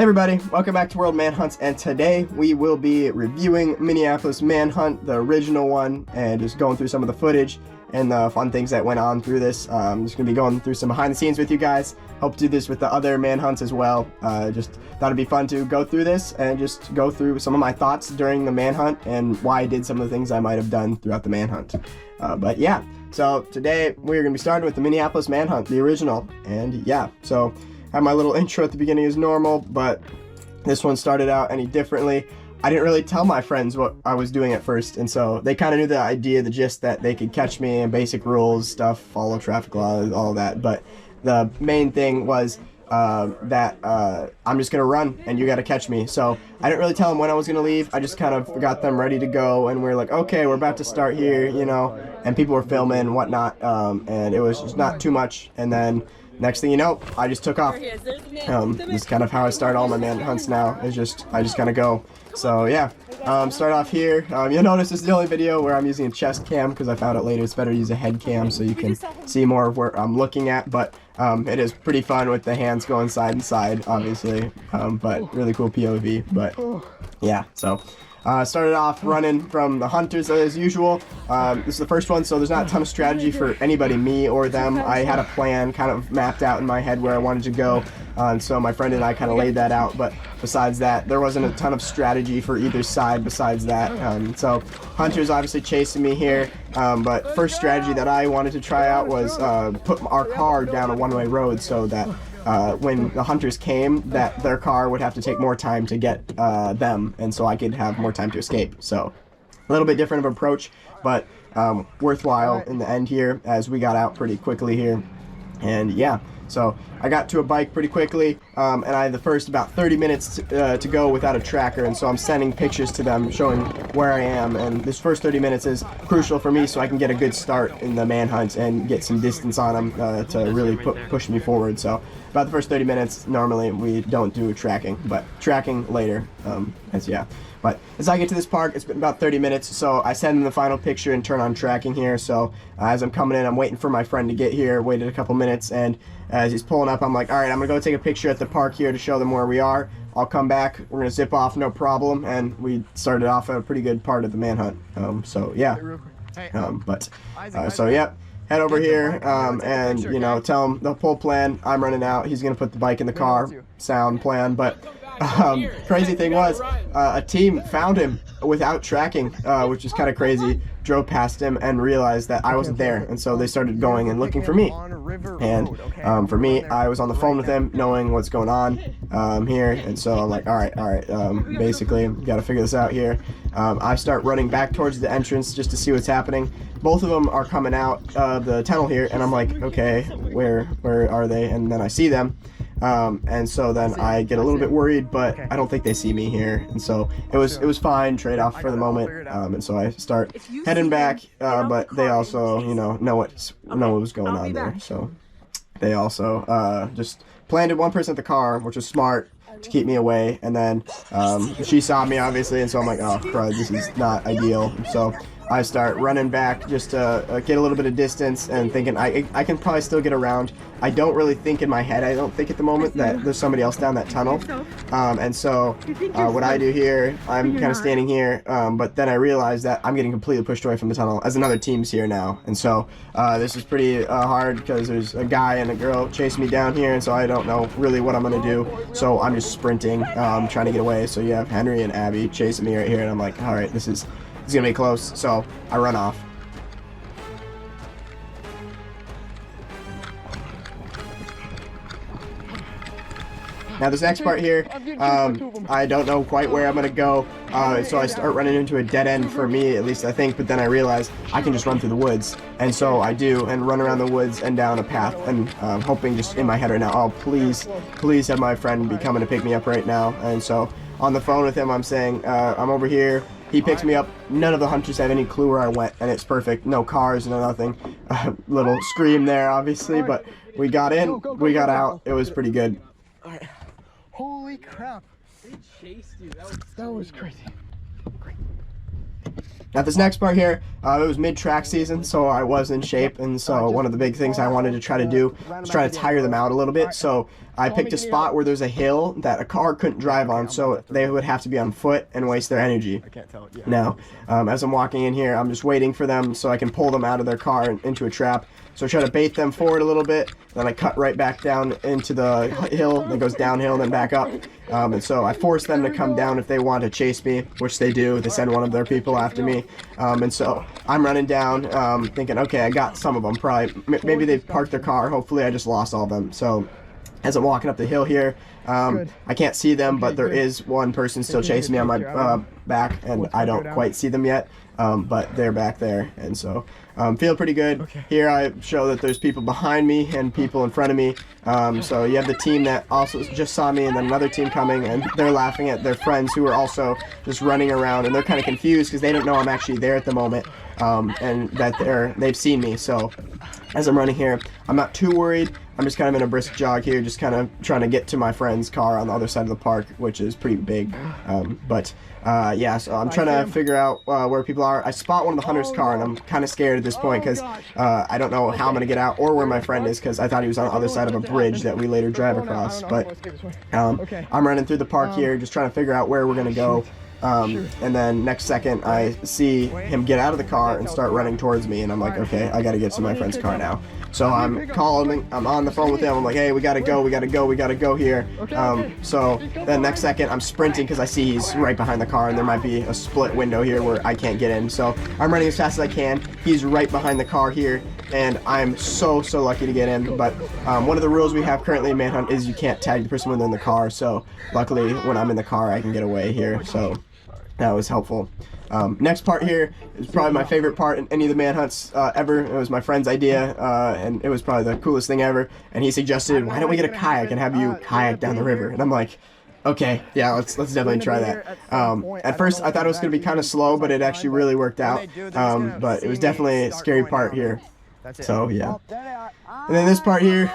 Hey everybody, welcome back to World Manhunts, and today we will be reviewing Minneapolis Manhunt, the original one, and just going through some of the footage and the fun things that went on through this. I'm just going to be going through some behind the scenes with you guys. Hope to do this with the other Manhunts as well. Just thought it'd be fun to go through this and just go through some of my thoughts during the Manhunt and why I did some of the things I might have done throughout the Manhunt. But yeah, so today we're going to be starting with the Minneapolis Manhunt, the original, and yeah, so have my little intro at the beginning as normal, but this one started out any differently. I didn't really tell my friends what I was doing at first, and so they kind of knew the idea, the gist that they could catch me and basic rules, stuff, follow traffic laws, all that, but the main thing was that I'm just gonna run and you gotta catch me. So I didn't really tell them when I was gonna leave. I just kind of got them ready to go, and we're like, okay, we're about to start here, you know, and people were filming and whatnot, and it was just not too much, and then next thing you know, I just took off. This is kind of how I start all my manhunts now. I just kind of go. So yeah, start off here. You'll notice this is the only video where I'm using a chest cam because I found out later it's better to use a head cam so you can see more of where I'm looking at. But it is pretty fun with the hands going side and side, obviously. But really cool POV. But yeah, so. Started off running from the hunters as usual. This is the first one, so there's not a ton of strategy for anybody, me or them. I had a plan kind of mapped out in my head where I wanted to go, and so my friend and I kind of laid that out, but besides that, there wasn't a ton of strategy for either side besides that. So hunters obviously chasing me here, but first strategy that I wanted to try out was put our car down a one-way road so that when the hunters came, that their car would have to take more time to get them, and so I could have more time to escape. So a little bit different of approach, but worthwhile in the end here, as we got out pretty quickly here. And yeah, so I got to a bike pretty quickly, and I had the first about 30 minutes to go without a tracker, and so I'm sending pictures to them showing where I am, and this first 30 minutes is crucial for me so I can get a good start in the manhunt and get some distance on them to really push me forward. So about the first 30 minutes, normally we don't do tracking, but tracking later, But as I get to this park, it's been about 30 minutes, so I send in the final picture and turn on tracking here. So as I'm coming in, I'm waiting for my friend to get here, waited a couple minutes, and as he's pulling up, I'm like, all right, I'm gonna go take a picture at the park here to show them where we are. I'll come back, we're gonna zip off, no problem, and we started off a pretty good part of the manhunt. So yeah, so yeah. Head over here and, you know, tell him the whole plan. I'm running out. He's going to put the bike in the car. Sound plan. But crazy thing was a team found him without tracking, which is kind of crazy. Drove past him and realized that I wasn't there. And so they started going and looking for me. And for me, I was on the phone with him knowing what's going on here. And so I'm like, all right. Basically, got to figure this out here. I start running back towards the entrance just to see what's happening. Both of them are coming out of the tunnel here, and I'm like, okay, where are they? And then I see them, and so then I get a little bit worried, but I don't think they see me here, and so it was fine, trade off for the moment, and so I start heading back, but they also, you know what was going on there, so they also just planted one person at the car, which was smart to keep me away, and then she saw me obviously, and so I'm like, oh crud, this is not ideal. So I start running back just to get a little bit of distance and thinking I can probably still get around. I don't really think in my head, I don't think at the moment that there's somebody else down that tunnel. And so what I do here, I'm kind of standing here, but then I realize that I'm getting completely pushed away from the tunnel as another team's here now. And so this is pretty hard because there's a guy and a girl chasing me down here, and so I don't know really what I'm going to do. So I'm just sprinting, trying to get away. So you have Henry and Abby chasing me right here, and I'm like, all right, this is gonna be close, so I run off. Now this next part here, I don't know quite where I'm gonna go, so I start running into a dead end for me, at least I think, but then I realize I can just run through the woods, and so I do, and run around the woods and down a path, and hoping just in my head right now, oh please have my friend be coming to pick me up right now. And so on the phone with him, I'm saying, I'm over here. He picks me up. None of the hunters have any clue where I went, and it's perfect. No cars, no nothing. Little scream there, obviously, but we got in, we got out. It was pretty good. All right. Holy crap! They chased you. That was crazy. Great. Now this next part here, it was mid-track season, so I was in shape, and so one of the big things I wanted to try to do was try to tire them out a little bit. So I picked a spot where there's a hill that a car couldn't drive on, so they would have to be on foot and waste their energy. Now, as I'm walking in here, I'm just waiting for them so I can pull them out of their car and into a trap. So I try to bait them forward a little bit, then I cut right back down into the hill that goes downhill and then back up. And so I force them to come down if they want to chase me, which they do. They send one of their people after me. And so I'm running down, thinking, okay, I got some of them. Probably, maybe they've parked their car. Hopefully I just lost all of them. So as I'm walking up the hill here, I can't see them, but there is one person still chasing me on my back, and I don't quite see them yet, but they're back there, and so feel pretty good. Here I show that there's people behind me and people in front of me. So you have the team that also just saw me, and then another team coming, and they're laughing at their friends who are also just running around, and they're kind of confused because they don't know I'm actually there at the moment, and that they've seen me. So as I'm running here, I'm not too worried. I'm just kind of in a brisk jog here, just kind of trying to get to my friend's car on the other side of the park, which is pretty big. Yeah, so I'm trying to figure out where people are. I spot one of the hunter's car, and I'm kind of scared at this point because I don't know how I'm going to get out or where my friend is, because I thought he was on the other side of a bridge that we later drive across. But I'm running through the park here, just trying to figure out where we're going to go. And then next second I see him get out of the car and start running towards me, and I'm like, okay, I gotta get to my friend's car now. So I'm calling, I'm on the phone with him, I'm like, hey, we gotta go here. So then next second I'm sprinting because I see he's right behind the car, and there might be a split window here where I can't get in. So I'm running as fast as I can. He's right behind the car here, and I'm so lucky to get in. But one of the rules we have currently in Manhunt is you can't tag the person within the car, so luckily when I'm in the car I can get away here, so that was helpful. Next part here is probably my favorite part in any of the manhunts ever. It was my friend's idea, and it was probably the coolest thing ever, and he suggested, why don't we get a kayak and have you kayak down the river? And I'm like, okay, yeah, let's definitely try that. At first I thought it was going to be kind of slow, but it actually really worked out. But it was definitely a scary part here. So yeah. And then this part here,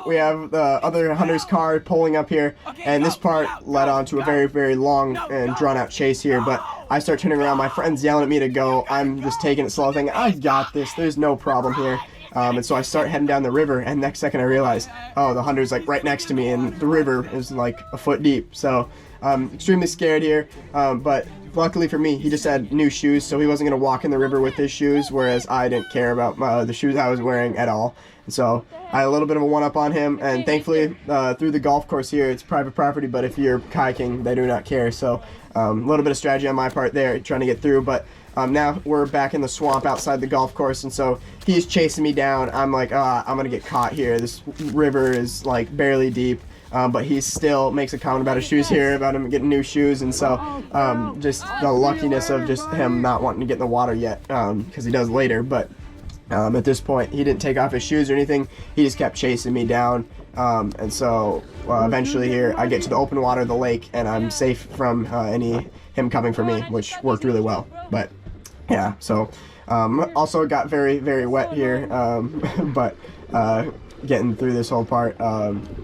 we have the other hunter's car pulling up here, and this part led on to a very long and drawn out chase here. But I start turning around, my friend's yelling at me to go. I'm just taking it slow, thinking, I got this, there's no problem here. And so I start heading down the river, and next second I realize, oh, the hunter's like right next to me, and the river is like a foot deep. So I'm extremely scared here, but luckily for me, he just had new shoes, so he wasn't going to walk in the river with his shoes, whereas I didn't care about the shoes I was wearing at all. And so I had a little bit of a one-up on him, and thankfully through the golf course here, it's private property, but if you're kayaking, they do not care. So a little bit of strategy on my part there, trying to get through. But now we're back in the swamp outside the golf course, and so he's chasing me down. I'm like, I'm going to get caught here. This river is like barely deep. But he still makes a comment about his shoes here, about him getting new shoes, and so just the luckiness of just him not wanting to get in the water yet, because he does later. But at this point, he didn't take off his shoes or anything. He just kept chasing me down, and so eventually here I get to the open water of the lake, and I'm safe from him coming for me, which worked really well. But yeah, so also got very wet here, but getting through this whole part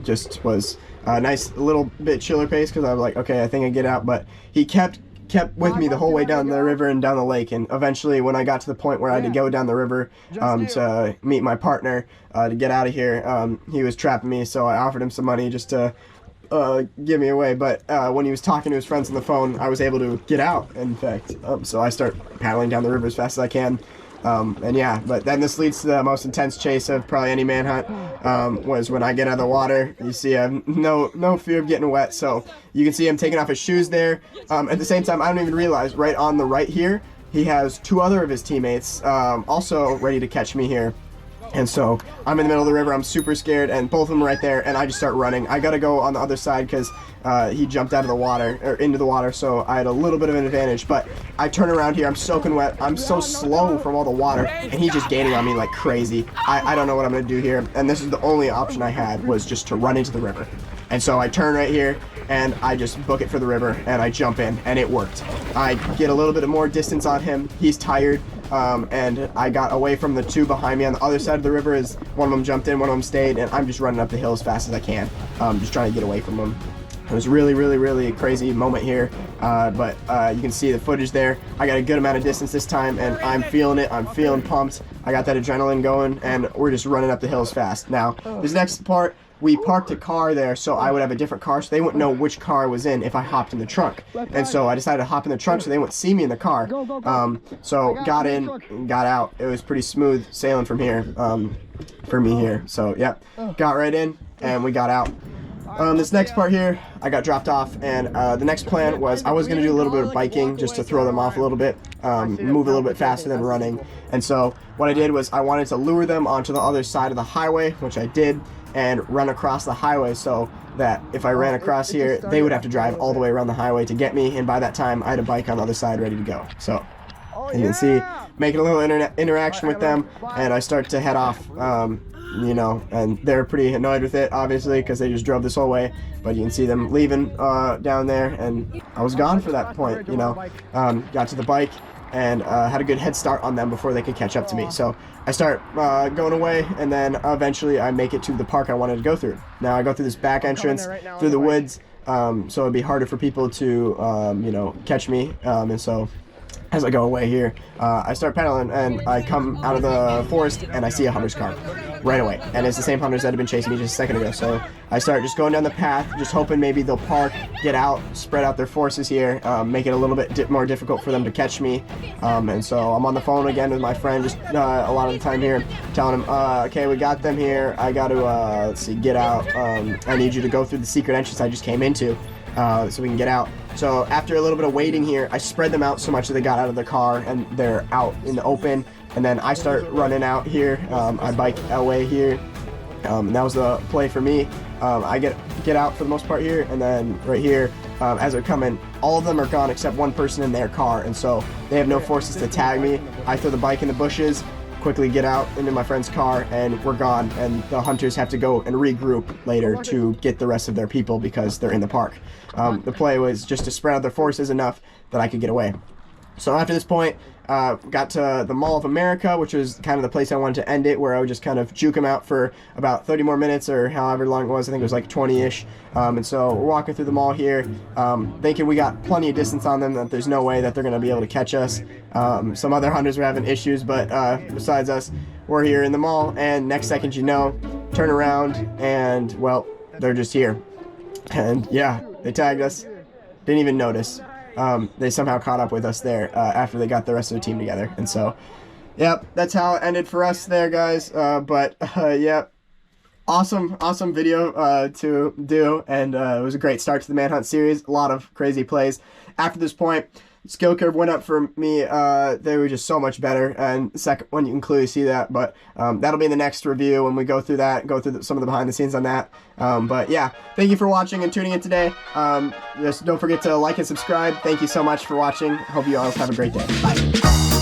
just was a nice little bit chiller pace, because I was like, okay, I think I get out. But he kept with me the whole way down the river and down the lake, and eventually when I got to the point where I had to go down the river to meet my partner to get out of here, he was trapping me, so I offered him some money just to give me away. But when he was talking to his friends on the phone, I was able to get out, in fact. So I start paddling down the river as fast as I can. And yeah, but then this leads to the most intense chase of probably any manhunt, was when I get out of the water. You see I have no fear of getting wet, so you can see him taking off his shoes there. At the same time, I don't even realize, right on the right here, he has two other of his teammates also ready to catch me here. And so I'm in the middle of the river, I'm super scared, and both of them are right there, and I just start running. I gotta go on the other side because he jumped out of the water, or into the water, so I had a little bit of an advantage. But I turn around here, I'm soaking wet, I'm so slow from all the water, and he's just gaining on me like crazy. I don't know what I'm gonna do here, and this is the only option I had, was just to run into the river. And so I turn right here, and I just book it for the river, and I jump in, and it worked. I get a little bit more distance on him, he's tired, and I got away from the two behind me on the other side of the river, as one of them jumped in, one of them stayed, and I'm just running up the hill as fast as I can, just trying to get away from them. It was really crazy moment here, but you can see the footage there. I got a good amount of distance this time, and I'm feeling it. I'm feeling pumped. I got that adrenaline going, and we're just running up the hills fast. Now, this next part, we parked a car there, so I would have a different car, so they wouldn't know which car I was in if I hopped in the trunk. And so I decided to hop in the trunk so they wouldn't see me in the car. So got in, and got out. It was pretty smooth sailing from here, for me here. So yeah, got right in, and we got out. This next part here, I got dropped off, and the next plan was I was going to do a little bit of biking just to throw them off a little bit, move a little bit faster than running. And so what I did was I wanted to lure them onto the other side of the highway, which I did, and run across the highway so that if I ran across here, they would have to drive all the way around the highway to get me, and by that time I had a bike on the other side ready to go. So you can see, making a little interaction with them, and I start to head off. You know, and they're pretty annoyed with it, obviously, because they just drove this whole way. But you can see them leaving down there, and I was gone for that point, you know. Got to the bike and had a good head start on them before they could catch up to me. So I start going away, and then eventually I make it to the park I wanted to go through. Now I go through this back entrance through the woods, so it'd be harder for people to, you know, catch me, and so as I go away here, I start pedaling, and I come out of the forest, and I see a hunter's car right away, and it's the same hunters that have been chasing me just a second ago. So I start just going down the path, just hoping maybe they'll park, get out, spread out their forces here, make it a little bit more difficult for them to catch me. And so I'm on the phone again with my friend, just a lot of the time here, telling him, okay, we got them here. I got to, let's see, get out. I need you to go through the secret entrance I just came into, so we can get out. So after a little bit of waiting here, I spread them out so much that they got out of the car and they're out in the open. And then I start running out here. I bike away here. And that was the play for me. I get out for the most part here, and then right here, as they're coming, all of them are gone except one person in their car, and so they have no forces to tag me. I throw the bike in the bushes, quickly get out into my friend's car, and we're gone, and the hunters have to go and regroup later to get the rest of their people because they're in the park. The play was just to spread out their forces enough that I could get away. So after this point, got to the Mall of America, which was kind of the place I wanted to end it, where I would just kind of juke them out for about 30 more minutes, or however long it was. I think it was like 20-ish. And so we're walking through the mall here, thinking we got plenty of distance on them, that there's no way that they're going to be able to catch us. Some other hunters were having issues, but besides us, we're here in the mall, and next second you know, turn around, and well, they're just here. And yeah, they tagged us, didn't even notice. They somehow caught up with us there after they got the rest of the team together. And so, yep, that's how it ended for us there, guys. Yeah, awesome video to do, and it was a great start to the Manhunt series. A lot of crazy plays. After this point, skill curve went up for me. They were just so much better, and the second one you can clearly see that. But that'll be in the next review when we go through that, some of the behind the scenes on that. But yeah, thank you for watching and tuning in today. Just don't forget to like and subscribe. Thank you so much for watching. Hope you all have a great day. Bye.